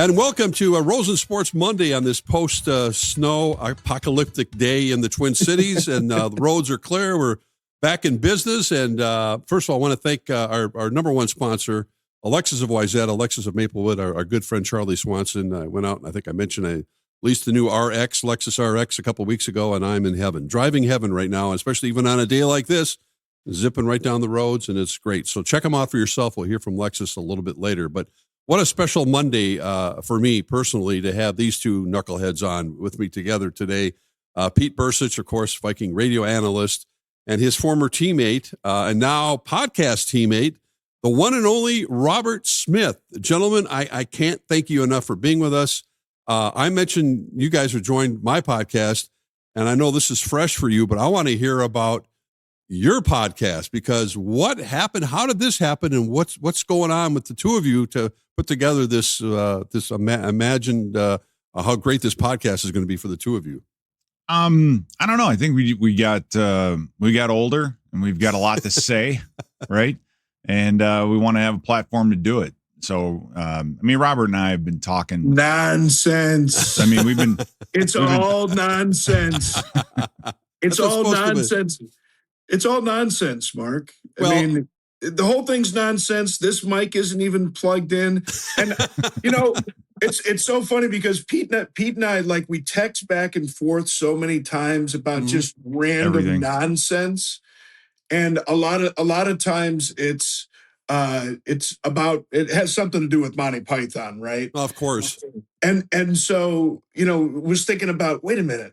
And welcome to Rosen Sports Monday on this post-snow apocalyptic day in the Twin Cities. And the roads are clear. We're back in business. And first of all, I want to thank our number one sponsor, Alexis of Wayzata, Alexis of Maplewood, our good friend Charlie Swanson. I went out and I think I mentioned I leased the new RX, Lexus RX, a couple of weeks ago, and I'm in heaven. Driving heaven right now, especially even on a day like this, zipping right down the roads, and it's great. So check them out for yourself. We'll hear from Lexus a little bit later. But what a special Monday for me personally to have these two knuckleheads on with me together today. Pete Bercich, of course, Viking radio analyst, and his former teammate and now podcast teammate, the one and only Robert Smith. Gentlemen, I can't thank you enough for being with us. I mentioned you guys have joined my podcast, and I know this is fresh for you, but I want to hear about your podcast, because what happened? How did this happen? And what's going on with the two of you to put together this imagined how great this podcast is going to be for the two of you? I don't know. I think we got older and we've got a lot to say, right? And we want to have a platform to do it. So, Robert and I have been talking nonsense. We've been. It's all nonsense. It's all nonsense. It's all nonsense, Mark. The whole thing's nonsense. This mic isn't even plugged in. And, it's so funny because Pete and I, like, we text back and forth so many times about just random nonsense. And a lot of times it has something to do with Monty Python, right? Of course. And so, was thinking about, wait a minute.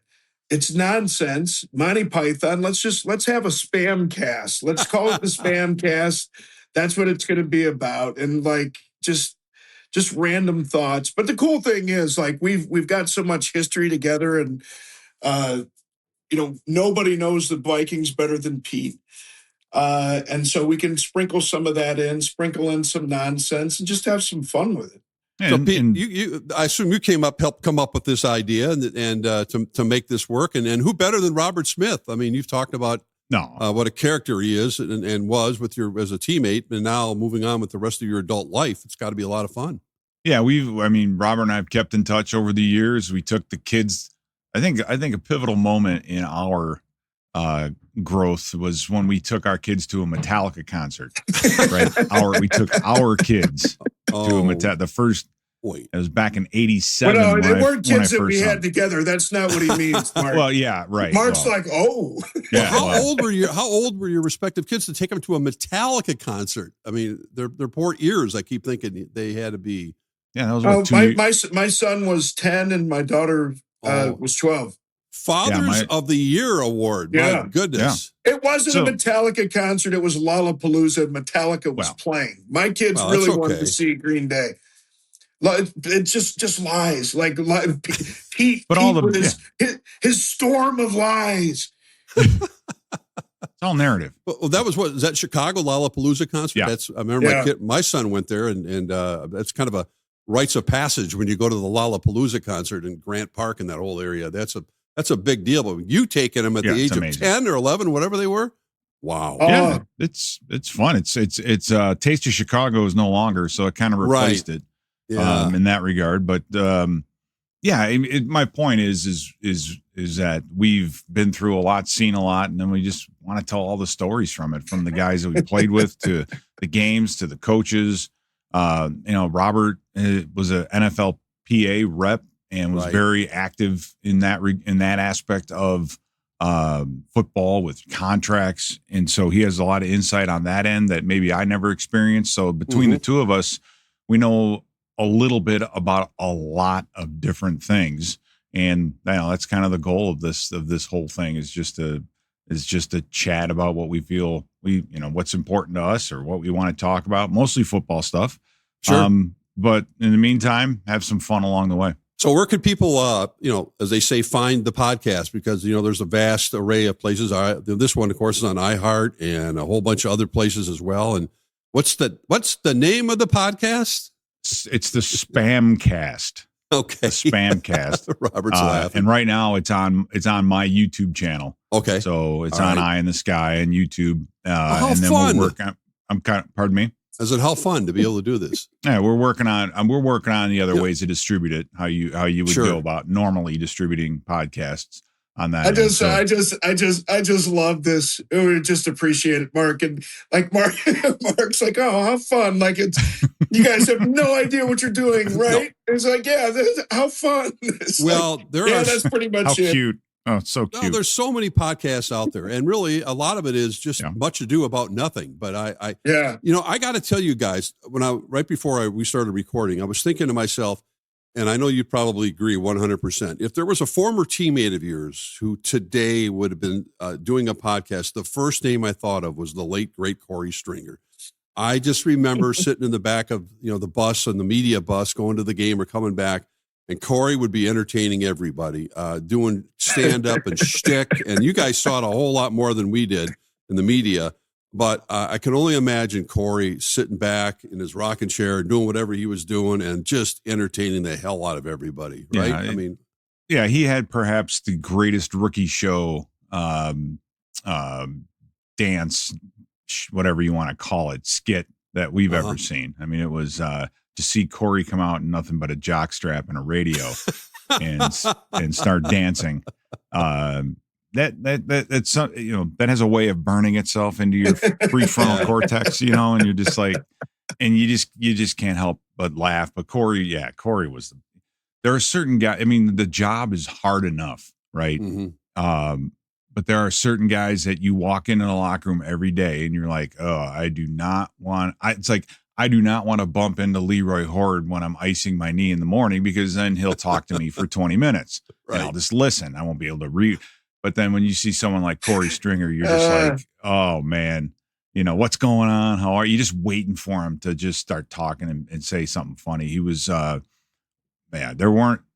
It's nonsense. Monty Python. Let's have a spam cast. Let's call it the spam cast. That's what it's going to be about. And like just random thoughts. But the cool thing is, like, we've got so much history together, and nobody knows the Vikings better than Pete. And so we can sprinkle some of that in, sprinkle in some nonsense, and just have some fun with it. So Pete, I assume you helped come up with this idea and to make this work. And who better than Robert Smith? I mean, you've talked about what a character he is and was with as a teammate, and now moving on with the rest of your adult life. It's got to be a lot of fun. Yeah, Robert and I have kept in touch over the years. We took the kids. I think a pivotal moment in our growth was when we took our kids to a Metallica concert. Right, we took our kids to the first. It was back in '87. Well, no, they weren't kids that we had together. That's not what he means, Mark. Well, yeah, right. Mark's yeah. How old were your respective kids to take them to a Metallica concert? I mean, their poor ears. I keep thinking they had to be. Yeah, that was my son was 10 and my daughter was 12. Fathers of the Year award. Yeah. My goodness. Yeah. It wasn't a Metallica concert. It was Lollapalooza. Metallica was playing. My kids really wanted to see Green Day. It just lies. Like Pete, his storm of lies. It's all narrative. Well, that was is that Chicago Lollapalooza concert? Yeah. I remember my son went there, and that's kind of a rites of passage when you go to the Lollapalooza concert in Grant Park and that whole area. That's a big deal. But you taking them at the age of 10 or 11, whatever they were. Wow. Yeah, it's fun. It's Taste of Chicago is no longer, so it kind of replaced it. Yeah. In that regard, but my point is that we've been through a lot, seen a lot, and then we just want to tell all the stories from it, from the guys that we played with to the games to the coaches. Robert was a NFLPA rep and was very active in that aspect of football with contracts, and so he has a lot of insight on that end that maybe I never experienced. So between the two of us, we know a little bit about a lot of different things, and that's kind of the goal of this whole thing is just to chat about what we feel what's important to us or what we want to talk about, mostly football stuff. Sure. But in the meantime, have some fun along the way. So where could people, as they say, find the podcast? Because, there's a vast array of places. This one, of course, is on iHeart and a whole bunch of other places as well. And what's the name of the podcast? It's the Spam Cast. Okay. The Spam Cast. Robert's laughing. And right now it's on my YouTube channel. Okay. So it's on Eye in the Sky and YouTube. How and then fun. we'll work on, pardon me? I said, how fun to be able to do this. Yeah, we're working on the other ways to distribute it. How you would go about normally distributing podcasts on that. I just love this. We just appreciate it, Mark. And like Mark's like, oh, how fun! Like you guys have no idea what you're doing, right? No. It's like, yeah, how fun. Well, like, that's pretty much how it. Cute. Oh, it's so cute. No, there's so many podcasts out there, and really a lot of it is just much ado about nothing. But I got to tell you guys, right before we started recording, I was thinking to myself, and I know you probably agree 100%. If there was a former teammate of yours who today would have been doing a podcast, the first name I thought of was the late, great Corey Stringer. I just remember sitting in the back of the bus and the media bus going to the game or coming back, and Corey would be entertaining everybody, doing stand-up and shtick. And you guys saw it a whole lot more than we did in the media. But I can only imagine Corey sitting back in his rocking chair, doing whatever he was doing, and just entertaining the hell out of everybody, right? Yeah, he had perhaps the greatest rookie show, dance, whatever you want to call it, skit that we've ever seen. I mean, it was to see Corey come out in nothing but a jockstrap and a radio and start dancing. That's that has a way of burning itself into your prefrontal cortex, and you're just like, and you just can't help but laugh. But Corey was there are certain guys. I mean, the job is hard enough, right? Mm-hmm. But there are certain guys that you walk into the locker room every day and you're like, oh, I do not want to bump into Leroy Horde when I'm icing my knee in the morning, because then he'll talk to me for 20 minutes and I'll just listen. I won't be able to read. But then when you see someone like Corey Stringer, you're just like, oh man, what's going on? How are you? Just waiting for him to just start talking and say something funny. He was,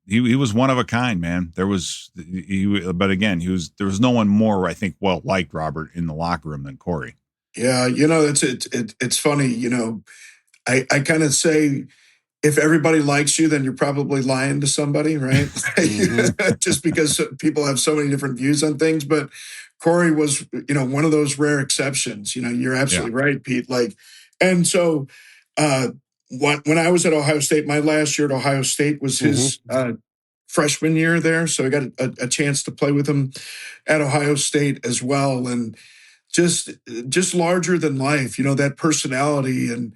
he was one of a kind, man. There was no one more, I think, liked Robert in the locker room than Corey. Yeah. It's funny, I kind of say, if everybody likes you, then you're probably lying to somebody, right? Mm-hmm. Just because people have so many different views on things. But Corey was, one of those rare exceptions. You're absolutely right, Pete. And so when I was at Ohio State, my last year at Ohio State was his freshman year there. So I got a chance to play with him at Ohio State as well. And just larger than life, that personality and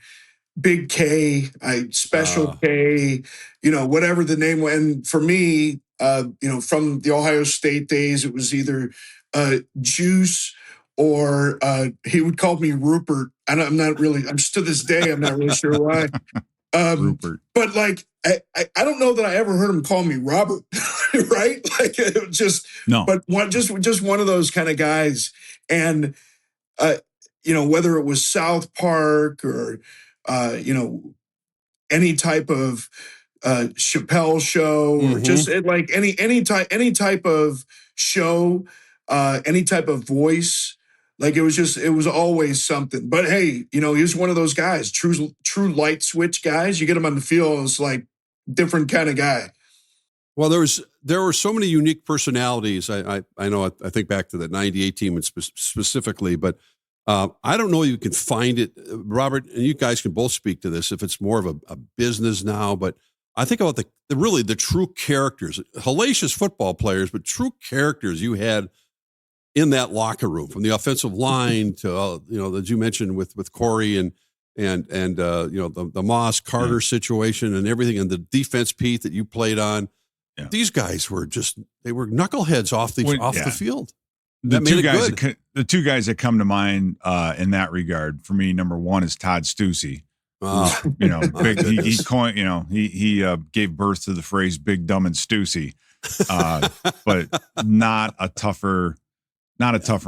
Big K, Special K, whatever the name was. And for me, from the Ohio State days, it was either Juice or he would call me Rupert. And to this day, I'm not really sure why. Rupert. But I don't know that I ever heard him call me Robert, right? It was just, no. But just one of those kind of guys. And, whether it was South Park or, any type of Chappelle show, or just any type of show, any type of voice. It was always something. But hey, he was one of those guys, true light switch guys. You get him on the field, it's like different kind of guy. Well, there were so many unique personalities. I know. I think back to the '98 team and specifically, but I don't know if you can find it, Robert, and you guys can both speak to this if it's more of a business now. But I think about the true characters, hellacious football players, but true characters you had in that locker room, from the offensive line to that you mentioned with Corey and the Moss Carter situation and everything, and the defense, Pete, that you played on. Yeah. These guys were they were knuckleheads off the field. The two guys that come to mind in that regard for me, number one is Todd Stussy. He gave birth to the phrase "big, dumb, and Stussy," but not a tougher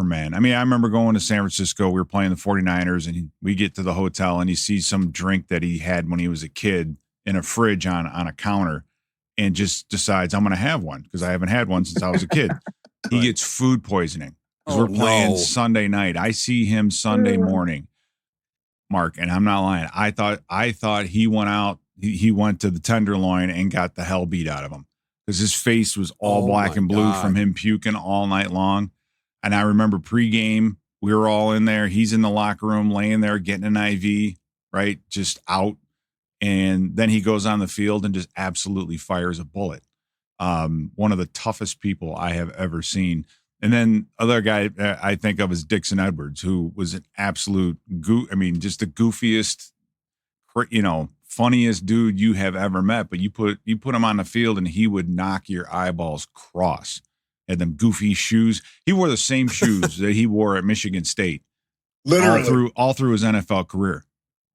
man. I mean, I remember going to San Francisco. We were playing the 49ers, and we get to the hotel, and he sees some drink that he had when he was a kid in a fridge on a counter, and just decides, I'm going to have one because I haven't had one since I was a kid. He gets food poisoning because we're playing Sunday night. I see him Sunday morning, Mark, and I'm not lying. I thought he went out. He went to the Tenderloin and got the hell beat out of him because his face was all black and blue from him puking all night long. And I remember pregame, we were all in there. He's in the locker room, laying there, getting an IV. right? Just out. And then he goes on the field and just absolutely fires a bullet. One of the toughest people I have ever seen. And then other guy I think of is Dixon Edwards, who was an absolute just the goofiest, funniest dude you have ever met. But you put him on the field and he would knock your eyeballs cross. Had them goofy shoes. He wore the same shoes that he wore at Michigan State, literally all through his NFL career.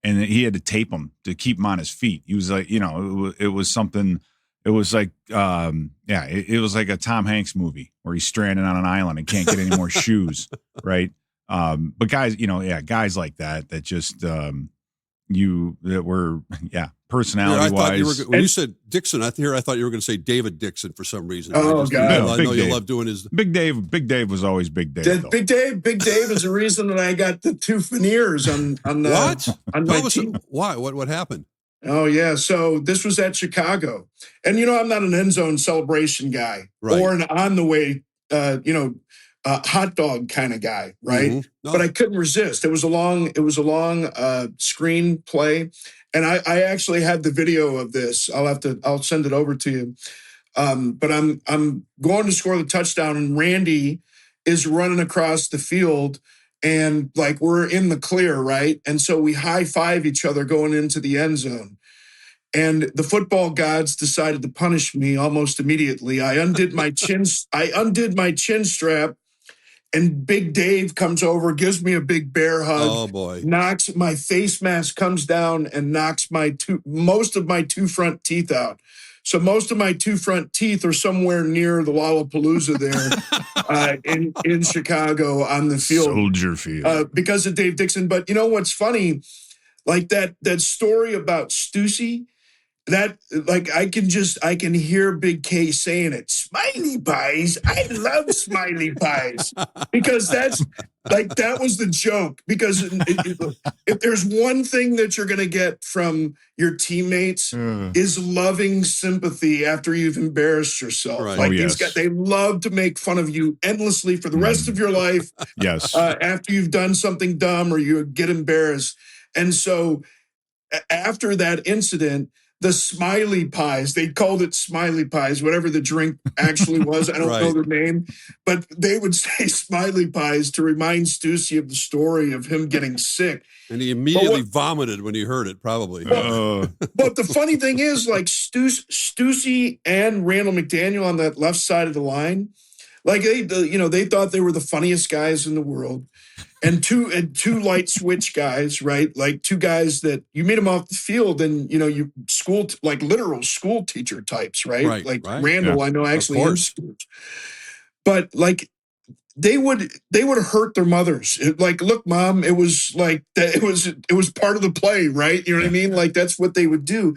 And he had to tape them to keep him on his feet. He was like, it was something. It was like, it was like a Tom Hanks movie where he's stranded on an island and can't get any more shoes, right? But guys, guys like that just personality wise. When you said Dixon, I thought you were going to say David Dixon for some reason. Oh, God. I know you love doing his Big Dave. Big Dave was always Big Dave. Big Dave is the reason that I got the 2 veneers on my team. Why? What happened? Oh, yeah. So this was at Chicago. And, I'm not an end zone celebration guy or an on the way, hot dog kind of guy, right? Mm-hmm. No. But I couldn't resist. It was a long screen play. And I actually had the video of this. I'll send it over to you. But I'm going to score the touchdown, and Randy is running across the field, and like we're in the clear, right? And so we high five each other going into the end zone. And the football gods decided to punish me almost immediately. I undid my chin strap, and Big Dave comes over, gives me a big bear hug. Oh boy! Knocks my face mask comes down and knocks most of my 2 front teeth out. So most of my 2 front teeth are somewhere near the Lollapalooza there in Chicago on the field, Soldier Field, because of Dave Dixon. But you know what's funny? Like that story about Stussy. That like I can hear Big K saying it. Smiley pies. I love smiley pies, because that was the joke. Because if there's one thing that you're going to get from your teammates is loving sympathy after you've embarrassed yourself. Right. Like these guys, they love to make fun of you endlessly for the rest of your life. Yes. After you've done something dumb or you get embarrassed. And so after that incident, the smiley pies, they called it smiley pies, whatever the drink actually was. I don't know their name, but they would say smiley pies to remind Stussy of the story of him getting sick. And he immediately vomited when he heard it, probably. But the funny thing is, like Stussy and Randall McDaniel on that left side of the line, like they thought they were the funniest guys in the world. And two light switch guys, right? Like 2 guys that you meet them off the field, and you like literal school teacher types, right? Like Randall, yeah. I know actually in schools, but like they would hurt their mothers. Like, look, Mom, it was like that. It was part of the play, right? You know what I mean? Like that's what they would do.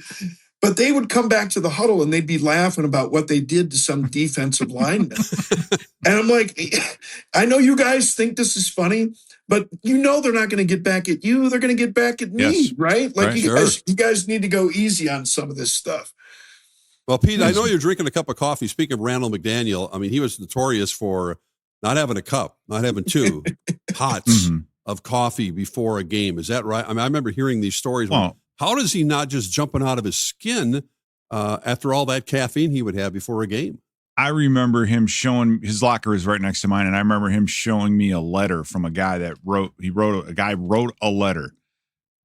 But they would come back to the huddle and they'd be laughing about what they did to some defensive lineman. And I'm like, I know you guys think this is funny, but they're not going to get back at you. They're going to get back at me, right? Like you guys need to go easy on some of this stuff. Well, Pete, I know you're drinking a cup of coffee. Speaking of Randall McDaniel, I mean, he was notorious for not having a cup, not having 2 pots of coffee before a game. Is that right? I mean, I remember hearing these stories. Well, how does he not just jumping out of his skin after all that caffeine he would have before a game? I remember him showing, his locker is right next to mine, and I remember him showing me a letter from a guy that wrote a letter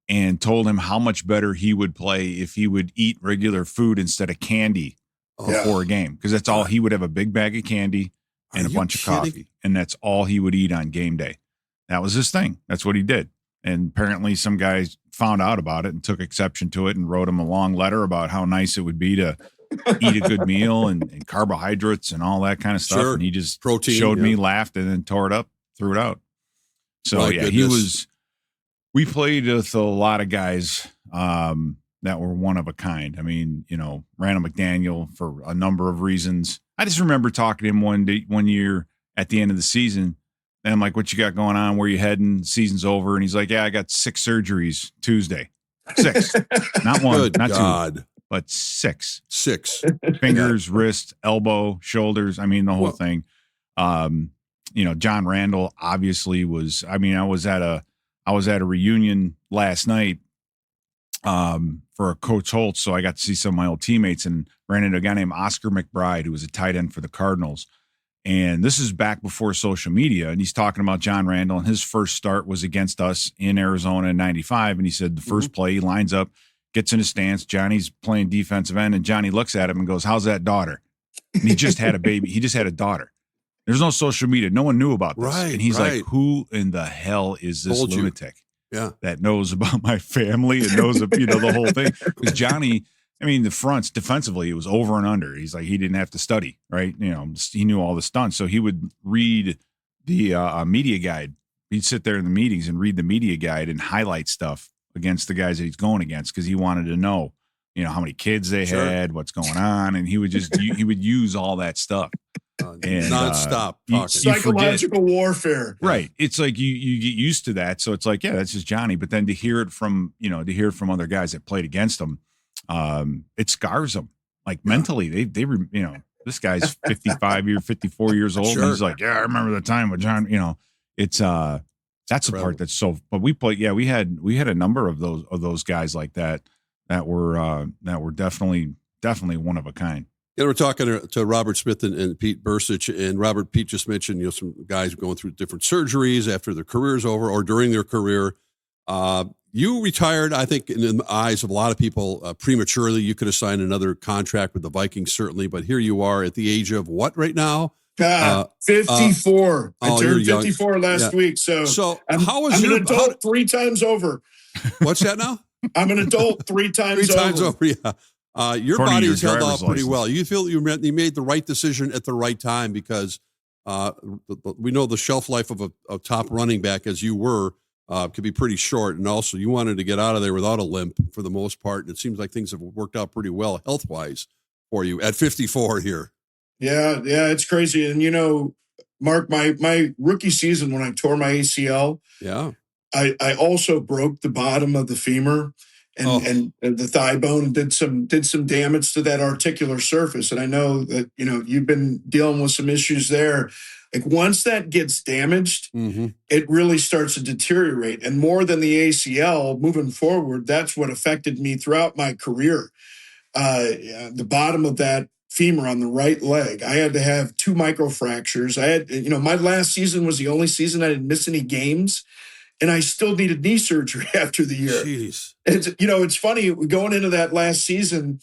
and told him how much better he would play if he would eat regular food instead of candy before a game, because that's all he would have, a big bag of candy and a bunch of coffee, and that's all he would eat on game day. That was his thing. That's what he did. And apparently some guys found out about it and took exception to it and wrote him a long letter about how nice it would be to eat a good meal and carbohydrates and all that kind of stuff. Sure. And he just showed me, laughed, and then tore it up, threw it out. So goodness. We played with a lot of guys that were one of a kind. I mean, Randall McDaniel, for a number of reasons. I just remember talking to him one year at the end of the season. And I'm like, what you got going on? Where you heading? Season's over. And he's like, yeah, I got 6 surgeries Tuesday. 6. Not 1, Good not God. 2, but 6. 6. Fingers, wrist, elbow, shoulders. I mean, the whole thing. John Randall obviously was, I was at a reunion last night for Coach Holtz. So I got to see some of my old teammates and ran into a guy named Oscar McBride, who was a tight end for the Cardinals. And this is back before social media. And he's talking about John Randall. And his first start was against us in Arizona in 95. And he said the first play, he lines up, gets in his stance. Johnny's playing defensive end. And Johnny looks at him and goes, "How's that daughter?" And he just had a baby. He just had a daughter. There's no social media. No one knew about this. Right, and he's like, "Who in the hell is this lunatic that knows about my family and knows, the whole thing?" Because Johnny, I mean, the fronts defensively, it was over and under. He's like, he didn't have to study, right? He knew all the stunts. So he would read the media guide. He'd sit there in the meetings and read the media guide and highlight stuff against the guys that he's going against because he wanted to know, how many kids they had, what's going on. And he would just, he would use all that stuff. And nonstop talking. Psychological warfare. Right. It's like you get used to that. So it's like, yeah, that's just Johnny. But then to hear it from other guys that played against him, it scars them. Like mentally, they this guy's 54 years old. Sure. And he's like, "Yeah, I remember the time with John." It's that's the part that's so. But we had a number of those guys like that were definitely one of a kind. We're talking to Robert Smith and Pete Bercich, and Pete just mentioned, some guys going through different surgeries after their career's over or during their career. You retired, I think, in the eyes of a lot of people, prematurely. You could have signed another contract with the Vikings, certainly, but here you are at the age of what right now? 54. I turned 54 last week, so I'm an adult 3 times over. What's that now? I'm an adult 3 times over. 3 times over, yeah. Your body has held up pretty well. You feel you made the right decision at the right time because we know the shelf life of a top running back, as you were, could be pretty short. And also, you wanted to get out of there without a limp for the most part. And it seems like things have worked out pretty well health-wise for you at 54 here. Yeah, it's crazy. And, Mark, my rookie season when I tore my ACL, I also broke the bottom of the femur and the thigh bone and did some damage to that articular surface. And I know that, you've been dealing with some issues there. Like once that gets damaged, it really starts to deteriorate. And more than the ACL moving forward, that's what affected me throughout my career. The bottom of that femur on the right leg, I had to have 2 microfractures. I had, my last season was the only season I didn't miss any games. And I still needed knee surgery after the year. Jeez. It's funny going into that last season,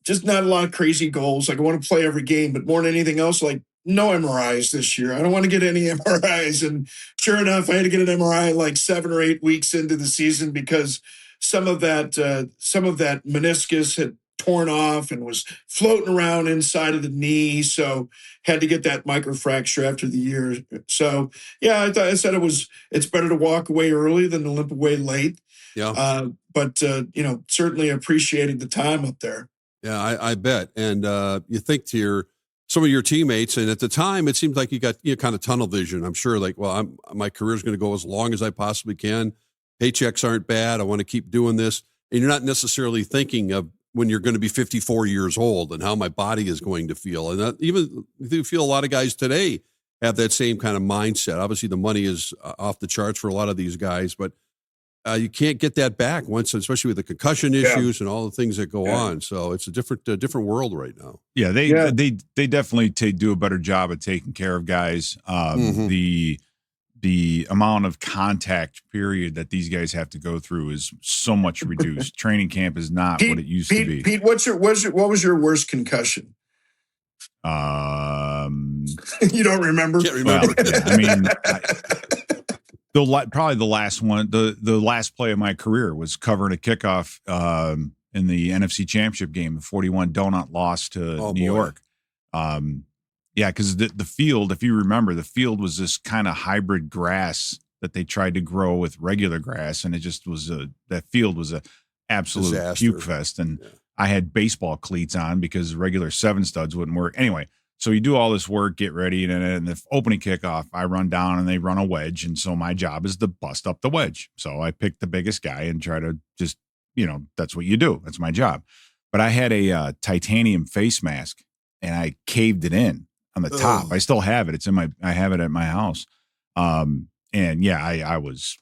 just not a lot of crazy goals. Like I want to play every game, but more than anything else, like no MRIs this year. I don't want to get any MRIs. And sure enough, I had to get an MRI like 7 or 8 weeks into the season because some of that meniscus had torn off and was floating around inside of the knee. So had to get that microfracture after the year. So yeah, I said it's better to walk away early than to limp away late. Yeah. But certainly appreciated the time up there. Yeah, I bet. And you think to some of your teammates, and at the time, it seemed like you got kind of tunnel vision. I'm sure, like, well, my career's going to go as long as I possibly can. Paychecks aren't bad. I want to keep doing this. And you're not necessarily thinking of when you're going to be 54 years old and how my body is going to feel. And even you feel a lot of guys today have that same kind of mindset. Obviously, the money is off the charts for a lot of these guys, but you can't get that back once, especially with the concussion issues and all the things that go on. So it's a different world right now. Yeah, they definitely do a better job of taking care of guys. The amount of contact period that these guys have to go through is so much reduced. Training camp is not what it used to be. Pete, what was your worst concussion? You don't remember? Can't remember. Well, yeah, I mean, probably the last one. The last play of my career was covering a kickoff in the NFC Championship game, the 41 donut loss to New York. Yeah, because the field, if you remember, the field was this kind of hybrid grass that they tried to grow with regular grass, and it just was that field was a absolute disaster. Puke fest. And I had baseball cleats on because regular 7 studs wouldn't work. Anyway, so you do all this work, get ready, and then the opening kickoff, I run down and they run a wedge, and so my job is to bust up the wedge. So I pick the biggest guy and try to just, that's what you do. That's my job. But I had a titanium face mask, and I caved it in on the top. I still have it. I have it at my house. And yeah, I was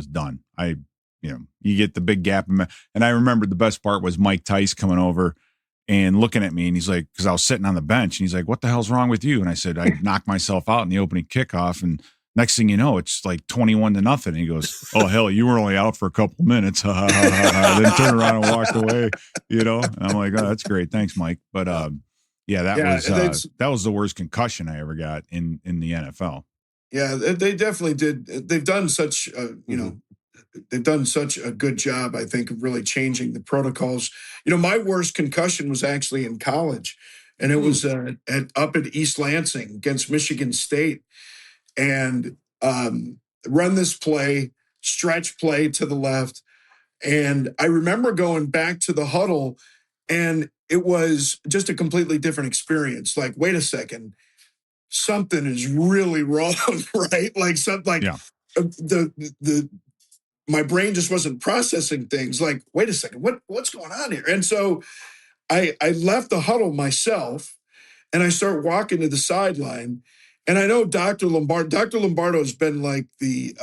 done. you get the big gap. And I remember the best part was Mike Tice coming over and looking at me, and he's like, because I was sitting on the bench, and he's like, "What the hell's wrong with you?" And I said, "I knocked myself out in the opening kickoff, and next thing you know, it's like 21-0." And he goes, "Oh hell, you were only out for a couple minutes." Then turned around and walked away. And I'm like, "Oh, that's great, thanks, Mike." But that was the worst concussion I ever got in the NFL. Yeah, they definitely did. They've done such they've done such a good job, I think, of really changing the protocols. My worst concussion was actually in college, and it was up at East Lansing against Michigan State. And run this play, stretch play to the left. And I remember going back to the huddle, and it was just a completely different experience. Like, wait a second, something is really wrong, right? Like something my brain just wasn't processing things. Like, wait a second, what's going on here? And so I left the huddle myself, and I start walking to the sideline. And I know Dr. Lombardo has been like the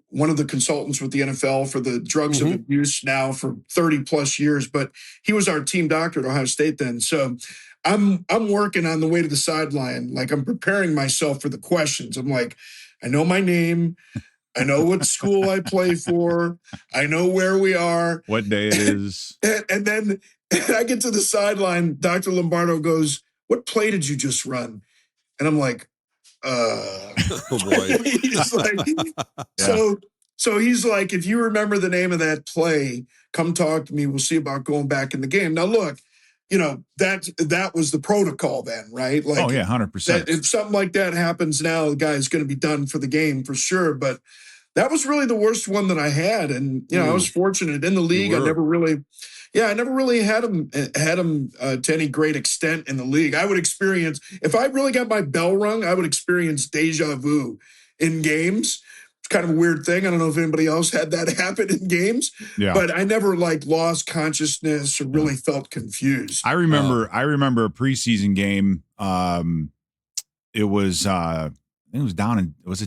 one of the consultants with the NFL for the drugs of abuse now for 30 plus years, but he was our team doctor at Ohio State then. So I'm working on the way to the sideline. Like, I'm preparing myself for the questions. I'm like, I know my name. I know what school I play for. I know where we are. What day it is. And then I get to the sideline. Dr. Lombardo goes, "What play did you just run?" And I'm like, oh boy. He's like, so he's like, "If you remember the name of that play, come talk to me. We'll see about going back in the game." Now, look, that was the protocol then, right? Like, 100%. If something like that happens now, the guy's going to be done for the game for sure. But that was really the worst one that I had. And, I was fortunate in the league. I never really had him to any great extent in the league. I would experience, if I really got my bell rung, I would experience deja vu in games. It's kind of a weird thing. I don't know if anybody else had that happen in games, but I never lost consciousness or really felt confused. I remember a preseason game. It was, I think it was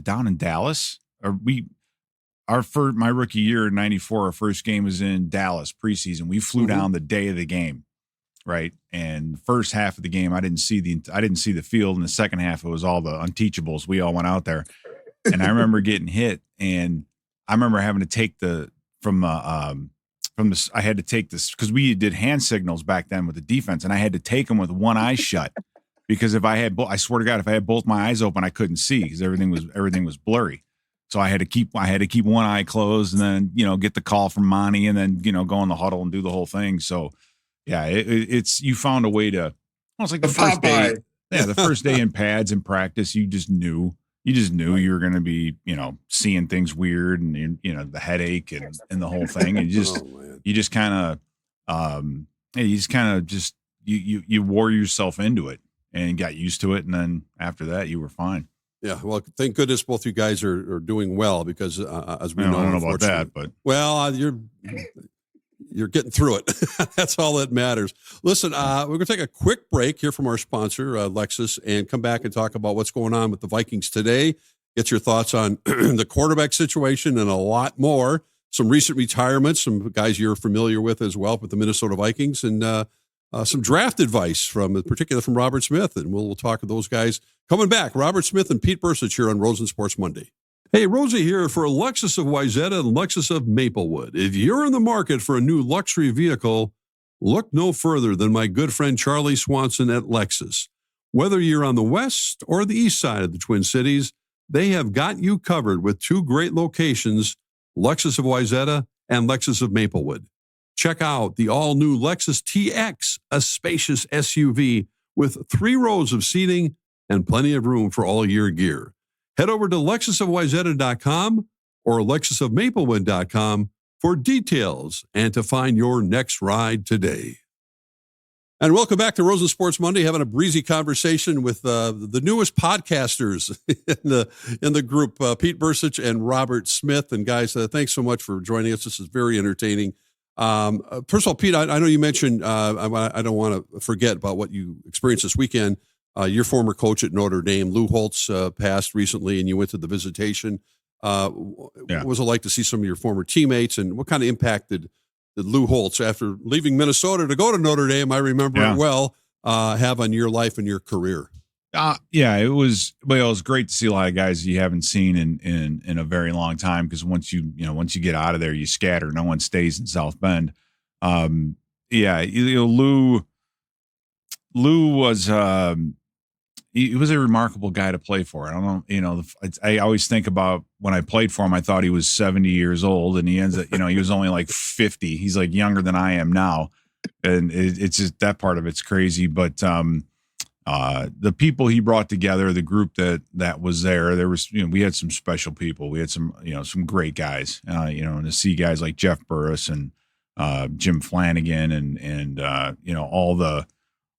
down in Dallas? My rookie year in '94, our first game was in Dallas preseason. We flew down the day of the game, right? And the first half of the game, I didn't see the field. In the second half, it was all the unteachables. We all went out there, and I remember getting hit, and I remember having to take I had to take this because we did hand signals back then with the defense, and I had to take them with one eye shut because if I had, I swear to God, if I had both my eyes open, I couldn't see because everything was blurry. So I had to keep one eye closed, and then get the call from Monty, and then go in the huddle and do the whole thing. So yeah, it's you found a way to almost like the first day. Yeah, the first day in pads and practice, you just knew you were going to be seeing things weird, and the headache and the whole thing, and you wore yourself into it and got used to it, and then after that you were fine. Yeah, well, thank goodness both you guys are doing well because as we know, I don't know about that, but you're getting through it. That's all that matters. Listen, we're going to take a quick break here from our sponsor, Lexus, and come back and talk about what's going on with the Vikings today. Get your thoughts on the quarterback situation and a lot more. Some recent retirements, some guys you're familiar with as well with the Minnesota Vikings, and some draft advice particularly from Robert Smith, and we'll talk to those guys coming back. Robert Smith and Pete Bercich here on Rosen Sports Monday. Hey, Rosie here for Lexus of Wayzata and Lexus of Maplewood. If you're in the market for a new luxury vehicle, look no further than my good friend Charlie Swanson at Lexus. Whether you're on the west or the east side of the Twin Cities, they have got you covered with two great locations, Lexus of Wayzata and Lexus of Maplewood. Check out the all-new Lexus TX, a spacious SUV with 3 rows of seating and plenty of room for all your gear. Head over to LexusofWayzata.com or LexusofMaplewood.com for details and to find your next ride today. And welcome back to Rosen Sports Monday, having a breezy conversation with the newest podcasters in the group, Pete Bercich and Robert Smith. And guys, thanks so much for joining us. This is very entertaining. First of all, Pete, I know you mentioned, I don't want to forget about what you experienced this weekend. Your former coach at Notre Dame, Lou Holtz, passed recently, and you went to the visitation. What was it like to see some of your former teammates, and what kind of impact did Lou Holtz, after leaving Minnesota to go to Notre Dame, I remember it well, have on your life and your career? It was great to see a lot of guys you haven't seen in a very long time, because once you get out of there, you scatter. No one stays in South Bend. Lou was he was a remarkable guy to play for. I don't know, I always think about when I played for him, I thought he was 70 years old, and he ends up, he was only like 50. He's like younger than I am now. And it's just, that part of it's crazy. But the people he brought together, the group that was there was, we had some special people. We had some great guys, and to see guys like Jeff Burris and Jim Flanagan and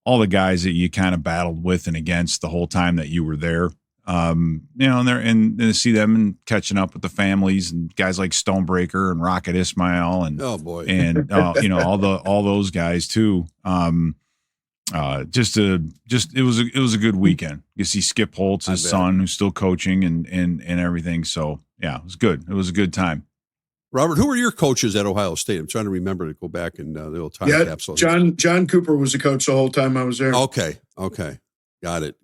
all the guys that you kind of battled with and against the whole time that you were there, and to see them and catching up with the families and guys like Stonebreaker and Rocket Ismail and oh boy, and all those guys too. It was a good weekend. You see Skip Holtz, his son, who's still coaching and everything. So yeah, it was good. It was a good time. Robert, who were your coaches at Ohio State? I'm trying to remember to go back in the old time capsule. John Cooper was the coach the whole time I was there. Okay. Got it.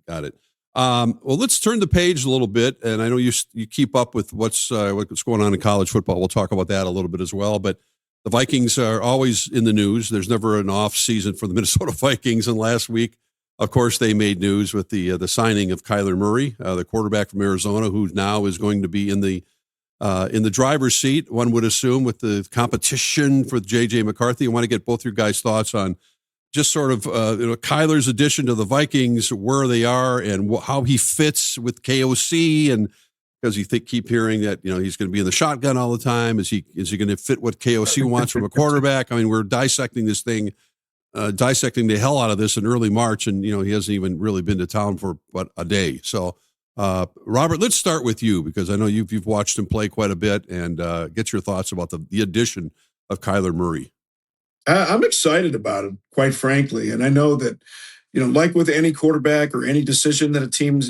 Well, let's turn the page a little bit, and I know you keep up with what's going on in college football. We'll talk about that a little bit as well. But the Vikings are always in the news. There's never an off season for the Minnesota Vikings. And last week, of course, they made news with the signing of Kyler Murray, the quarterback from Arizona, who now is going to be in the driver's seat, one would assume, with the competition for J.J. McCarthy. I want to get both your guys' thoughts on just sort of Kyler's addition to the Vikings, where they are, and how he fits with KOC, and because you keep hearing that he's going to be in the shotgun all the time. Is he going to fit what KOC wants from a quarterback? I mean, we're dissecting this thing, dissecting the hell out of this in early March, and he hasn't even really been to town for a day. So. Robert, let's start with you, because I know you've watched him play quite a bit, and get your thoughts about the addition of Kyler Murray. I'm excited about it, quite frankly. And I know that, like with any quarterback or any decision that a team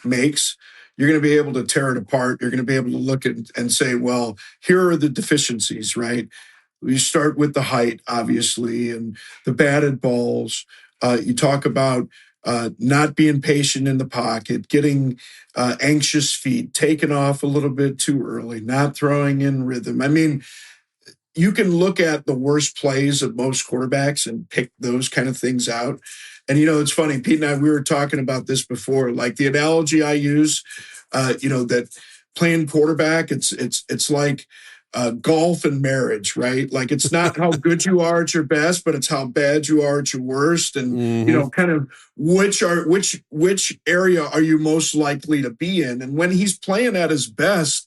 makes, you're going to be able to tear it apart. You're going to be able to look at and say, well, here are the deficiencies, right? You start with the height, obviously, and the batted balls. You talk about not being patient in the pocket, getting anxious feet, taking off a little bit too early, not throwing in rhythm. I mean, you can look at the worst plays of most quarterbacks and pick those kind of things out. And, it's funny, Pete and I, we were talking about this before, like the analogy I use, that playing quarterback, it's like golf and marriage, right? Like, it's not how good you are at your best, but it's how bad you are at your worst. And, kind of which area are you most likely to be in? And when he's playing at his best,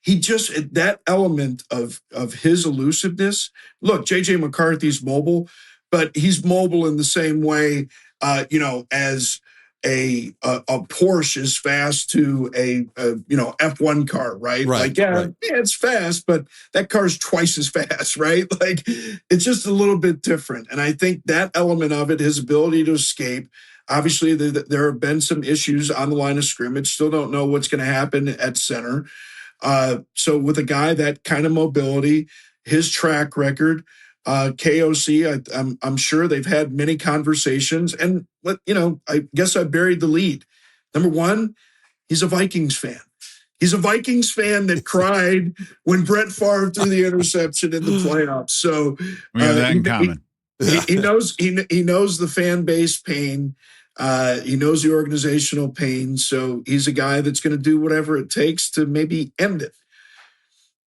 he just, that element of his elusiveness. Look, J.J. McCarthy's mobile, but he's mobile in the same way, as a Porsche is fast to a F1 car, right? It's fast, but that car's twice as fast, right? Like, it's just a little bit different. And I think that element of it, his ability to escape, obviously there have been some issues on the line of scrimmage. Still don't know what's going to happen at center. So with a guy that kind of mobility, his track record, KOC, I'm sure they've had many conversations, and I guess I buried the lead. Number one, he's a Vikings fan. He's a Vikings fan that cried when Brett Favre threw the interception in the playoffs. So we have that in common. He knows the fan base pain. He knows the organizational pain. So he's a guy that's going to do whatever it takes to maybe end it.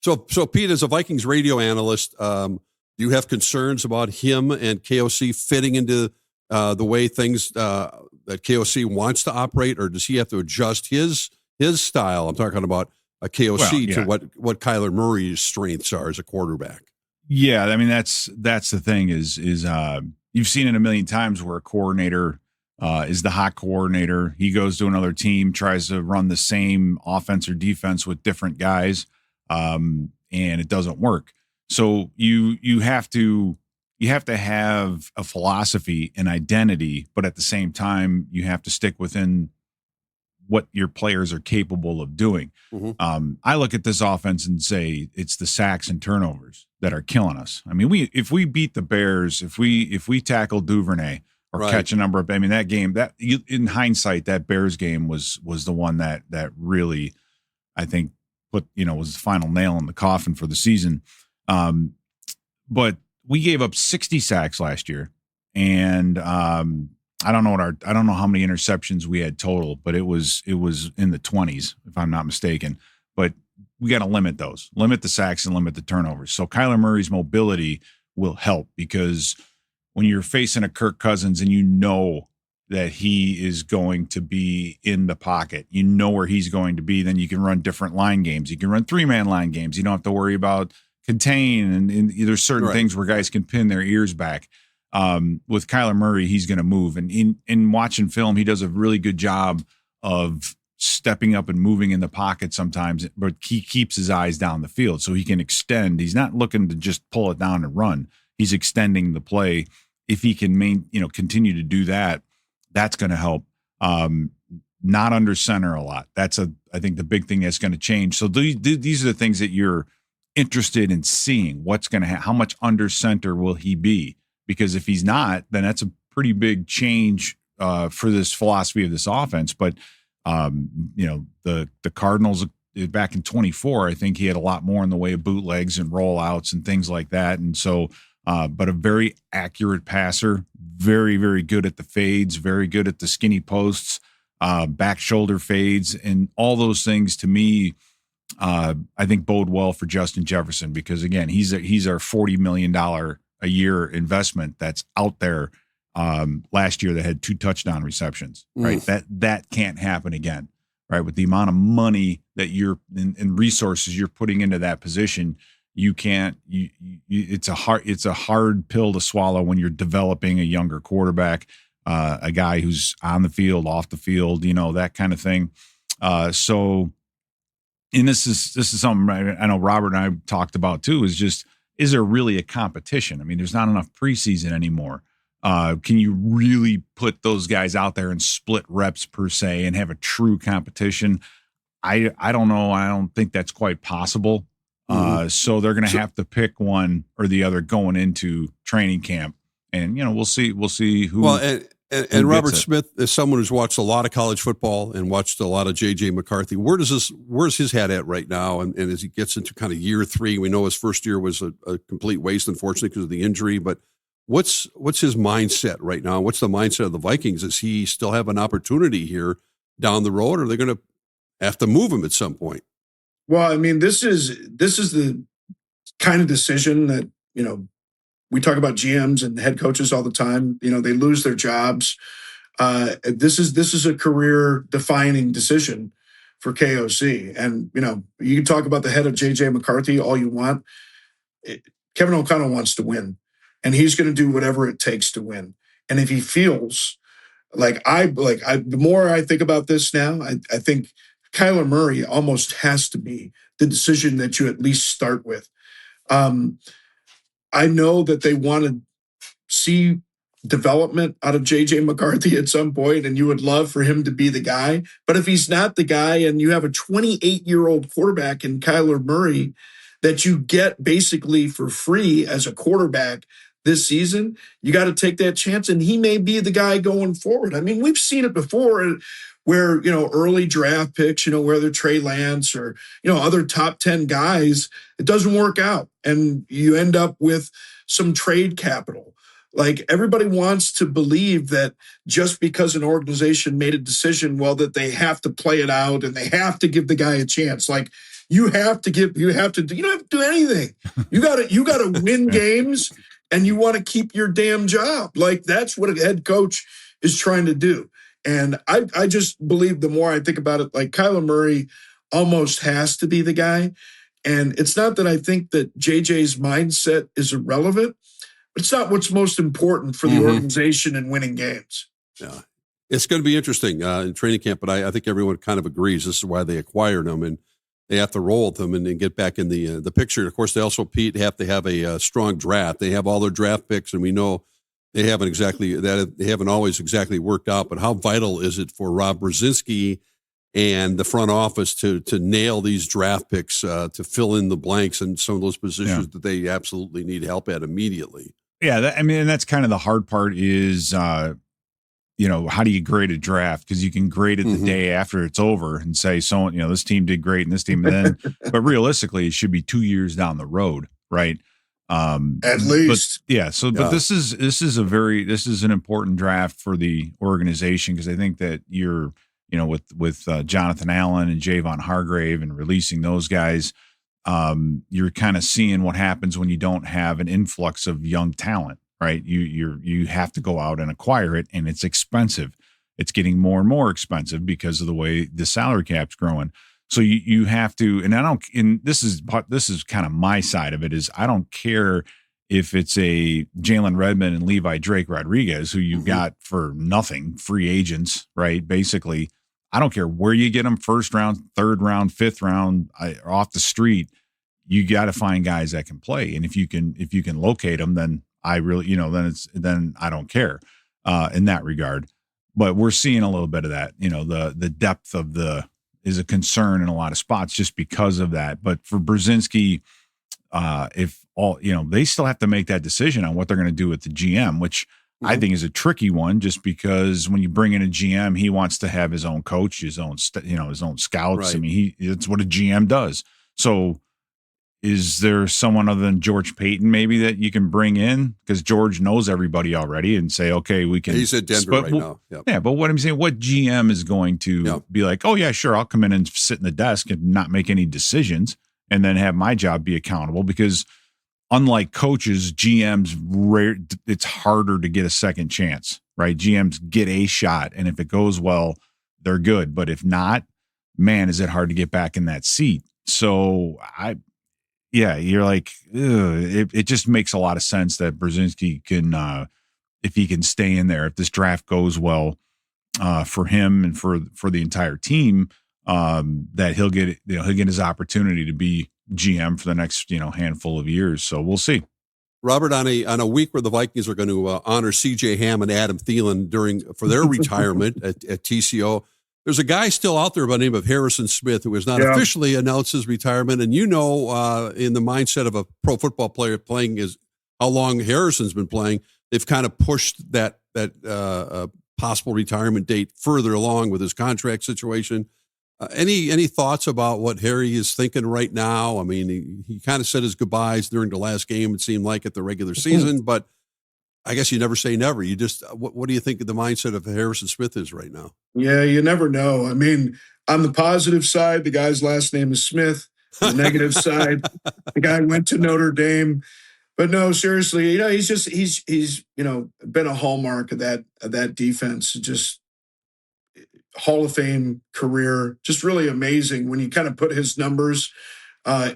So Pete, as a Vikings radio analyst, do you have concerns about him and KOC fitting into the way things that KOC wants to operate, or does he have to adjust his style? I'm talking about a KOC to what Kyler Murray's strengths are as a quarterback. Yeah, I mean that's the thing is you've seen it a million times where a coordinator is the hot coordinator. He goes to another team, tries to run the same offense or defense with different guys, and it doesn't work. So you have to have a philosophy and identity, but at the same time, you have to stick within what your players are capable of doing. Mm-hmm. I look at this offense and say it's the sacks and turnovers that are killing us. I mean, if we beat the Bears, if we tackle Duvernay or catch a number of, I mean, that game, in hindsight, that Bears game was the one that really, I think, was the final nail in the coffin for the season. But we gave up 60 sacks last year, and I don't know how many interceptions we had total, but it was in the 20s, if I'm not mistaken. But we got to limit the sacks and limit the turnovers. So Kyler Murray's mobility will help, because when you're facing a Kirk Cousins and you know that he is going to be in the pocket, you know where he's going to be, then you can run different line games. You can run 3-man line games. You don't have to worry about contain, and there's certain things where guys can pin their ears back. With Kyler Murray, he's going to move. And in watching film, he does a really good job of stepping up and moving in the pocket sometimes, but he keeps his eyes down the field so he can extend. He's not looking to just pull it down and run. He's extending the play. If he can continue to do that, that's going to help. Not under center a lot. I think the big thing that's going to change. So these are the things that you're interested in seeing. What's going to how much under center will he be? Because if he's not, then that's a pretty big change for this philosophy of this offense. But the Cardinals back in 24, I think he had a lot more in the way of bootlegs and rollouts and things like that. And so, but a very accurate passer, very, very good at the fades, very good at the skinny posts, back shoulder fades, and all those things to me, I think bode well for Justin Jefferson, because again, he's our $40 million a year investment that's out there. Last year that had 2 touchdown receptions, right? That can't happen again, right? With the amount of money that you're and resources you're putting into that position, you can't. It's a hard pill to swallow when you're developing a younger quarterback, a guy who's on the field, off the field, that kind of thing. So, and this is something I know Robert and I talked about too. Is there really a competition? I mean, there's not enough preseason anymore. Can you really put those guys out there and split reps per se and have a true competition? I don't know. I don't think that's quite possible. So they're going to have to pick one or the other going into training camp, and we'll see who. Well, and Robert Smith is someone who's watched a lot of college football and watched a lot of J.J. McCarthy. Where's his head at right now? And as he gets into kind of year 3, we know his first year was a complete waste, unfortunately, because of the injury. But what's his mindset right now? What's the mindset of the Vikings? Does he still have an opportunity here down the road, or are they going to have to move him at some point? Well, I mean, this is the kind of decision that, we talk about GMs and head coaches all the time. They lose their jobs. This is a career defining decision for KOC. And, you can talk about the head of J.J. McCarthy all you want. Kevin O'Connell wants to win, and he's going to do whatever it takes to win. And if he feels the more I think about this now, I think Kyler Murray almost has to be the decision that you at least start with. I know that they want to see development out of J.J. McCarthy at some point, and you would love for him to be the guy. But if he's not the guy, and you have a 28-year-old quarterback in Kyler Murray that you get basically for free as a quarterback this season, you got to take that chance, and he may be the guy going forward. I mean, we've seen it before where, early draft picks, whether Trey Lance or, other top 10 guys, it doesn't work out. And you end up with some trade capital. Like, everybody wants to believe that just because an organization made a decision, that they have to play it out and they have to give the guy a chance. Like, you don't have to do anything. You got to win games, and you want to keep your damn job. Like, that's what a head coach is trying to do. And I just believe, the more I think about it, like, Kyler Murray almost has to be the guy. And it's not that I think that JJ's mindset is irrelevant, but it's not what's most important for the organization and winning games. Yeah, it's going to be interesting in training camp, but I think everyone kind of agrees this is why they acquired him, and they have to roll with him and get back in the picture. And of course, they also, Pete, have to have a strong draft. They have all their draft picks, and we know they haven't always exactly worked out. But how vital is it for Rob Brzezinski and the front office to nail these draft picks to fill in the blanks in some of those positions that they absolutely need help at immediately. Yeah, and that's kind of the hard part is, how do you grade a draft? Because you can grade it the day after it's over and say, this team did great and this team, and then, but realistically, it should be 2 years down the road, right? At least, but this is an important draft for the organization, because I think that you're, with Jonathan Allen and Javon Hargrave and releasing those guys, you're kind of seeing what happens when you don't have an influx of young talent, right? You have to go out and acquire it, and it's expensive. It's getting more and more expensive because of the way the salary cap's growing. So you have to, and this is kind of my side of it, is I don't care if it's a Jalen Redmond and Levi Drake Rodriguez, who you got for nothing, free agents, right? Basically, I don't care where you get them, first round, third round, fifth round, off the street. You got to find guys that can play, and if you can locate them, then I really, then I don't care in that regard. But we're seeing a little bit of that. The depth of is a concern in a lot of spots just because of that. But for Bercich, they still have to make that decision on what they're going to do with the GM, which I think is a tricky one, just because when you bring in a GM, he wants to have his own coach, his own scouts. Right. I mean, it's what a GM does. So is there someone other than George Payton maybe that you can bring in? Because George knows everybody already and say, okay, we can. He's at Denver right now. Yep. Yeah, but what I'm saying, what GM is going to be like, oh, yeah, sure, I'll come in and sit in the desk and not make any decisions and then have my job be accountable? Because unlike coaches, GMs, it's harder to get a second chance, right? GMs get a shot, and if it goes well, they're good. But if not, man, is it hard to get back in that seat. So you're like, it just makes a lot of sense that Bercich can, if he can stay in there, if this draft goes well for him and for the entire team, that he'll get his opportunity to be GM for the next handful of years. So we'll see. Robert, on a week where the Vikings are going to honor C.J. Ham and Adam Thielen for their retirement at TCO, there's a guy still out there by the name of Harrison Smith who has not officially announced his retirement. And in the mindset of a pro football player playing is how long Harrison's been playing, they've kind of pushed that possible retirement date further along with his contract situation. Any thoughts about what Harry is thinking right now? I mean, he kind of said his goodbyes during the last game, it seemed like, at the regular season, but I guess you never say never. You just, what do you think the mindset of Harrison Smith is right now? Yeah, you never know. I mean, on the positive side, the guy's last name is Smith. On the negative side, the guy went to Notre Dame. But no, seriously, he's been a hallmark of that defense. Just Hall of Fame career, just really amazing when you kind of put his numbers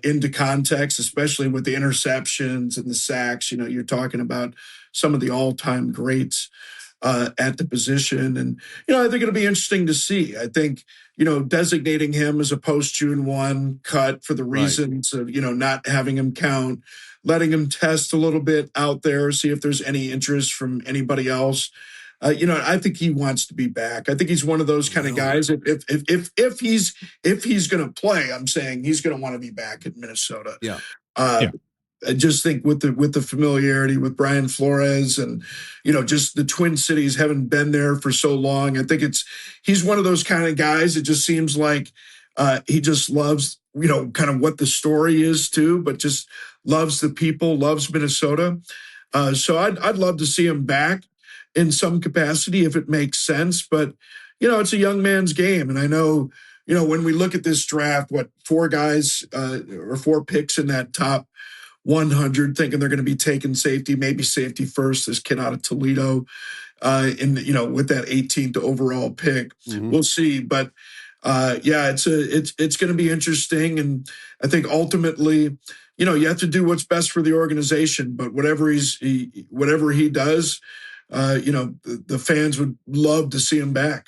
into context, especially with the interceptions and the sacks. You're talking about some of the all-time greats at the position. And, I think it'll be interesting to see. I think, designating him as a post-June 1 cut for the reasons of, not having him count, letting him test a little bit out there, see if there's any interest from anybody else. I think he wants to be back. I think he's one of those kind of guys. If he's going to play, I'm saying he's going to want to be back in Minnesota. Yeah. I just think with the familiarity with Brian Flores and, just the Twin Cities having been there for so long, I think he's one of those kind of guys. It just seems like he just loves, kind of what the story is too, but just loves the people, loves Minnesota. So I'd love to see him back in some capacity if it makes sense. But, it's a young man's game. And I know, when we look at this draft, 4 guys or 4 picks in that top 100 thinking they're going to be taking safety, maybe safety first, this kid out of Toledo with that 18th overall pick. Mm-hmm. We'll see. But it's going to be interesting. And I think ultimately, you have to do what's best for the organization, but whatever he does, the fans would love to see him back.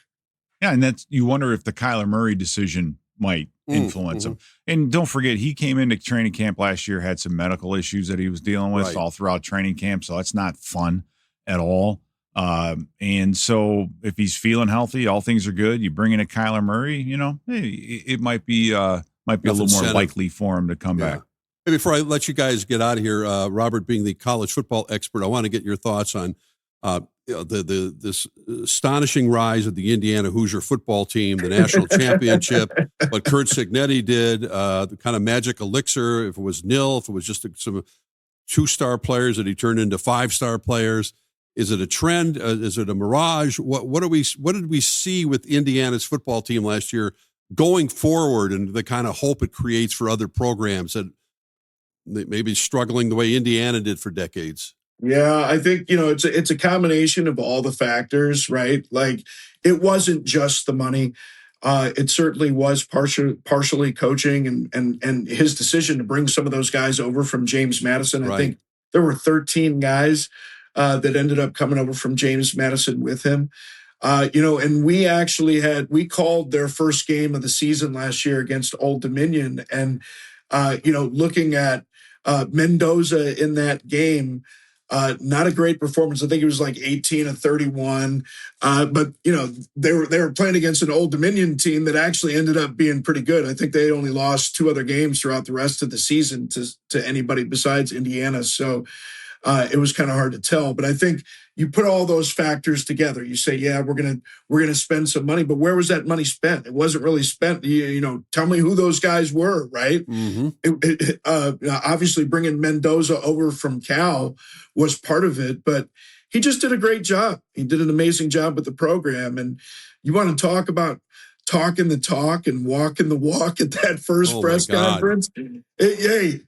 Yeah. And you wonder if the Kyler Murray decision might influence him. And don't forget, he came into training camp last year, had some medical issues that he was dealing with all throughout training camp. So that's not fun at all. And so if he's feeling healthy, all things are good. You bring in a Kyler Murray, hey, it might be a little more likely for him to come back. Hey, before I let you guys get out of here, Robert, being the college football expert, I want to get your thoughts on this astonishing rise of the Indiana Hoosier football team, the national championship, what Kurt Signetti did, the kind of magic elixir, if it was nil, if it was just some 2-star players that he turned into 5-star players. Is it a trend? Is it a mirage? What did we see with Indiana's football team last year going forward, and the kind of hope it creates for other programs that may be struggling the way Indiana did for decades? Yeah, I think, it's a combination of all the factors, right? Like, it wasn't just the money. It certainly was partially coaching and his decision to bring some of those guys over from James Madison. I think there were 13 guys that ended up coming over from James Madison with him. And we called their first game of the season last year against Old Dominion, and looking at Mendoza in that game, not a great performance. I think it was like 18 of 31. But they were playing against an Old Dominion team that actually ended up being pretty good. I think they only lost 2 other games throughout the rest of the season to anybody besides Indiana. So it was kind of hard to tell. But I think you put all those factors together. You say, yeah, we're gonna spend some money, but where was that money spent? It wasn't really spent. Tell me who those guys were, right? Mm-hmm. Obviously, bringing Mendoza over from Cal was part of it, but he just did a great job. He did an amazing job with the program. And you want to talk about talking the talk and walking the walk at that first press conference? Hey.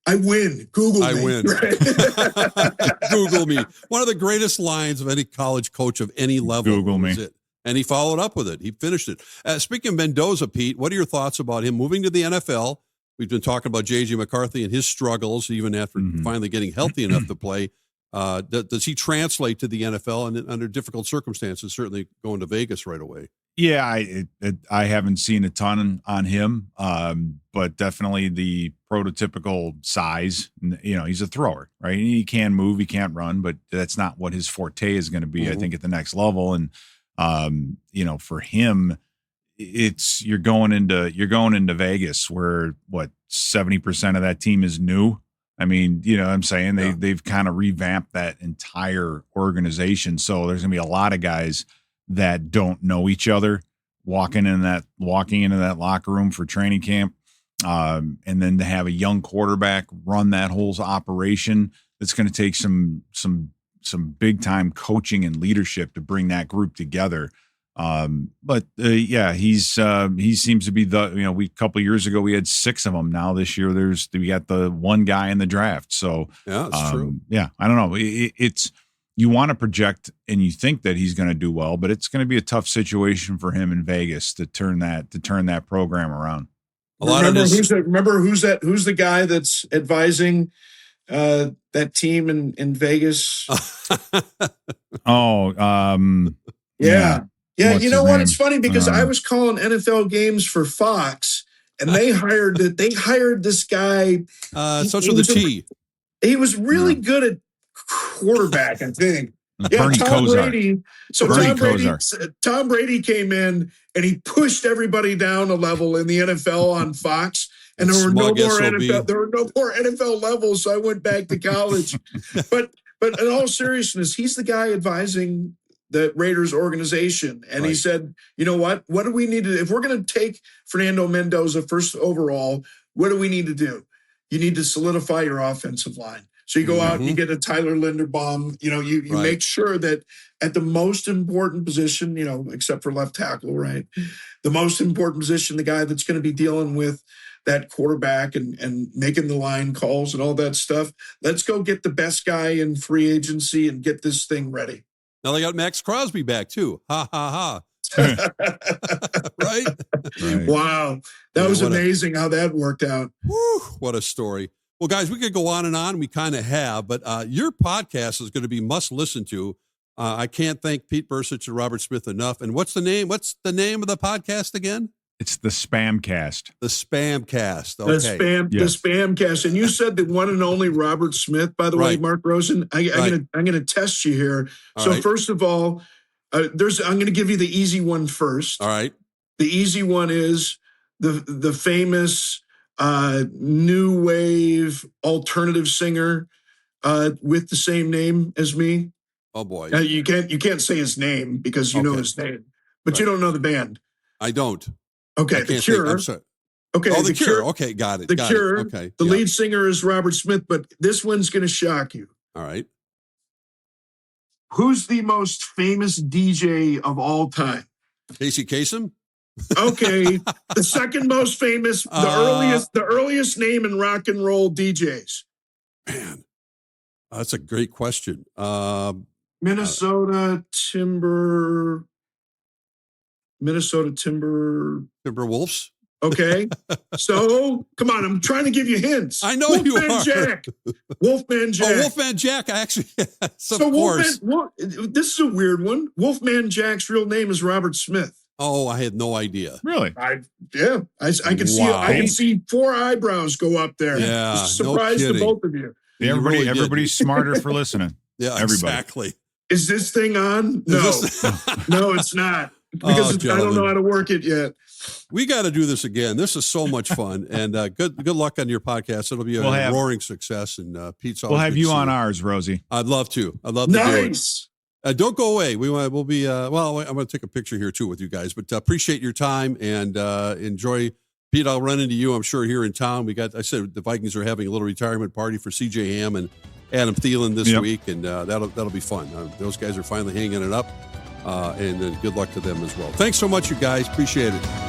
I win. Google me. I win. Right? Google me. One of the greatest lines of any college coach of any level. Google me. It. And he followed up with it. He finished it. Speaking of Mendoza, Pete, what are your thoughts about him moving to the NFL? We've been talking about J.J. McCarthy and his struggles, even after finally getting healthy enough to play. Does he translate to the NFL and under difficult circumstances, certainly going to Vegas right away? Yeah, I haven't seen a ton on him, but definitely the prototypical size. He's a thrower, right? He can move, he can't run, but that's not what his forte is going to be. I think at the next level, and for him, you're going into Vegas where 70% of that team is new. I mean, what I'm saying? They've kind of revamped that entire organization, so there's going to be a lot of guys that don't know each other walking into that locker room for training camp. And then to have a young quarterback run that whole operation, it's going to take some big time coaching and leadership to bring that group together. He seems to be a couple of years ago we had 6 of them. Now this year we got the one guy in the draft. So yeah, that's true. Yeah, I don't know. It's you want to project and you think that he's going to do well, but it's going to be a tough situation for him in Vegas to turn that program around. Who's the guy that's advising that team in Vegas? Yeah. You know what? It's funny because I was calling NFL games for Fox, and they hired this guy. Starts with a T. He was really good at quarterback, I think. Yeah, Tom Brady. So Tom Brady came in and he pushed everybody down a level in the NFL on Fox. And there were no more NFL levels, so I went back to college. but in all seriousness, he's the guy advising the Raiders organization. And he said, you know what do we need to, if we're going to take Fernando Mendoza first overall, what do we need to do? You need to solidify your offensive line. So you go out and you get a Tyler Linderbaum, you make sure that at the most important position, except for left tackle, right? The most important position, the guy that's going to be dealing with that quarterback and making the line calls and all that stuff. Let's go get the best guy in free agency and get this thing ready. Now they got Max Crosby back too. Ha, ha, ha. Right? Wow. That was amazing how that worked out. Whew, what a story. Well, guys, we could go on and on. We kind of have, but your podcast is going to be must listen to. I can't thank Pete Bercich and Robert Smith enough. And what's the name of the podcast again? It's the Spam Cast. The Spam Cast. Okay. The Spam Cast. And you said the one and only Robert Smith, by the way, Mark Rosen. I'm gonna test you here. First of all, I'm gonna give you the easy one first. All right. The easy one is the famous new wave alternative singer with the same name as me. Oh boy. You can't say his name because you know his name, but you don't know the band. I don't. Okay, The Cure. I'm sorry. Okay, The Cure. Okay, got it. The Cure. Okay. The lead singer is Robert Smith, but this one's going to shock you. All right. Who's the most famous DJ of all time? Casey Kasem? Okay, the second most famous, the earliest name in rock and roll DJs. Man, that's a great question. Minnesota Timberwolves. Okay, so come on, I'm trying to give you hints. I know you are. Jack. Wolfman Jack. Oh, Wolfman Jack. Actually, of course. This is a weird one. Wolfman Jack's real name is Robert Smith. Oh, I had no idea. Really? I can see. I can see 4 eyebrows go up there. Yeah, surprise to both of you. Everybody's smarter for listening. Yeah, everybody. Exactly. Is this thing on? No, no, it's not. Because I don't know how to work it yet. We got to do this again. This is so much fun, and good luck on your podcast. It'll be a roaring success. And Pete's always. We'll have you on ours, Rosie. I'd love to. I'd love to do it. Don't go away. We'll be. Well, I'm going to take a picture here too with you guys. But appreciate your time and enjoy. Pete, I'll run into you, I'm sure, here in town. I said the Vikings are having a little retirement party for C.J. Ham and Adam Thielen this week, and that'll be fun. Those guys are finally hanging it up, and good luck to them as well. Thanks so much, you guys. Appreciate it.